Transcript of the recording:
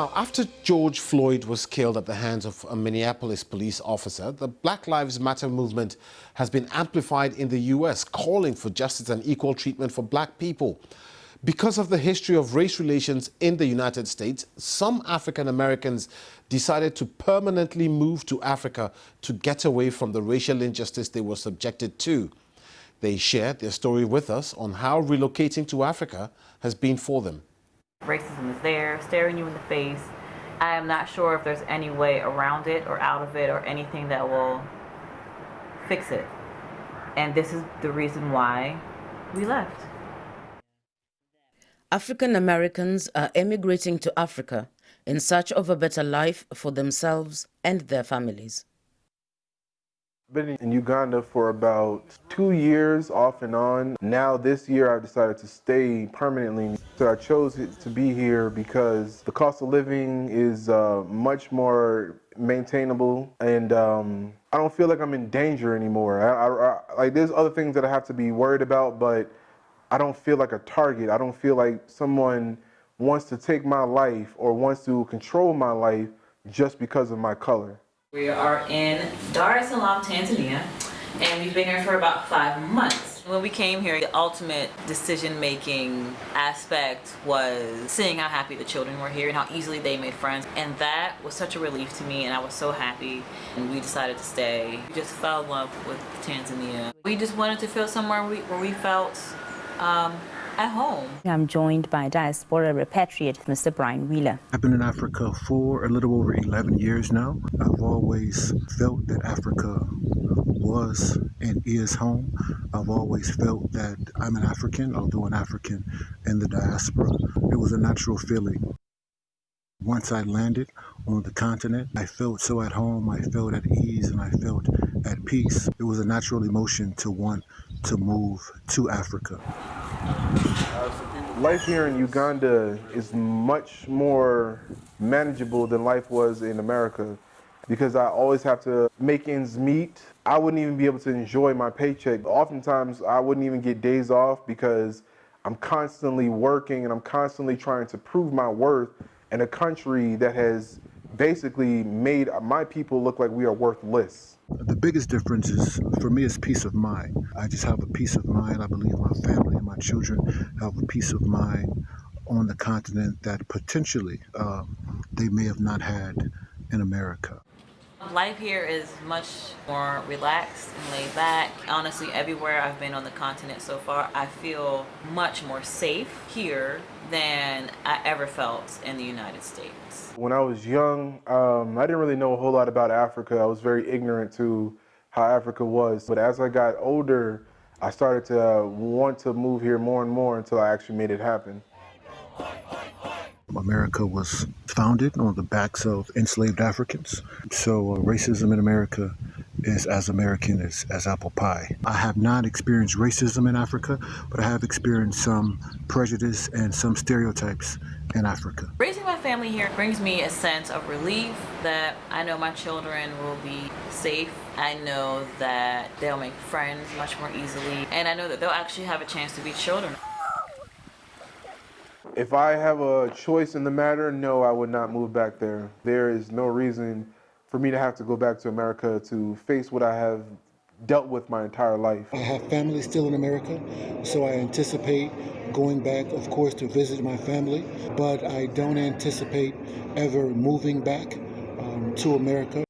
Now, after George Floyd was killed at the hands of a Minneapolis police officer, the Black Lives Matter movement has been amplified in the U.S., calling for justice and equal treatment for black people. Because of the history of race relations in the United States, some African Americans decided to permanently move to Africa to get away from the racial injustice they were subjected to. They shared their story with us on how relocating to Africa has been for them. Racism is there, staring you in the face. I am not sure if there's any way around it or out of it or anything that will fix it. And this is the reason why we left. African Americans are emigrating to Africa in search of a better life for themselves and their families. I've been in Uganda for about 2 years off and on. Now this year I've decided to stay permanently. So I chose to be here because the cost of living is much more maintainable, and I don't feel like I'm in danger anymore. Like there's other things that I have to be worried about, but I don't feel like a target. I don't feel like someone wants to take my life or wants to control my life just because of my color. We are in Dar es Salaam, Tanzania, and we've been here for about 5 months. When we came here, the ultimate decision-making aspect was seeing how happy the children were here and how easily they made friends. And that was such a relief to me, and I was so happy. And we decided to stay. We just fell in love with Tanzania. We just wanted to feel somewhere where we felt at home. I'm joined by diaspora repatriate Mr. Brian Wheeler. I've been in Africa for a little over 11 years now. I've always felt that Africa was and is home. I've always felt that I'm an African, although an African in the diaspora. It was a natural feeling. Once I landed on the continent, I felt so at home, I felt at ease, and I felt at peace. It was a natural emotion to want to move to Africa. Life here in Uganda is much more manageable than life was in America because I always have to make ends meet. I wouldn't even be able to enjoy my paycheck. Oftentimes, I wouldn't even get days off because I'm constantly working and I'm constantly trying to prove my worth in a country that has basically made my people look like we are worthless. The biggest difference is, for me, is peace of mind. I just have a peace of mind. I believe my family and my children have a peace of mind on the continent that potentially they may have not had in America. Life here is much more relaxed and laid back. Honestly, everywhere I've been on the continent so far, I feel much more safe here than I ever felt in the United States. When I was young, I didn't really know a whole lot about Africa. I was very ignorant to how Africa was. But as I got older, I started to want to move here more and more until I actually made it happen. America was founded on the backs of enslaved Africans. So racism in America is as American as apple pie. I have not experienced racism in Africa, but I have experienced some prejudice and some stereotypes in Africa. Raising my family here brings me a sense of relief that I know my children will be safe. I know that they'll make friends much more easily, and I know that they'll actually have a chance to be children. If I have a choice in the matter, no, I would not move back there. There is no reason for me to have to go back to America to face what I have dealt with my entire life. I have family still in America, so I anticipate going back, of course, to visit my family, but I don't anticipate ever moving back to America.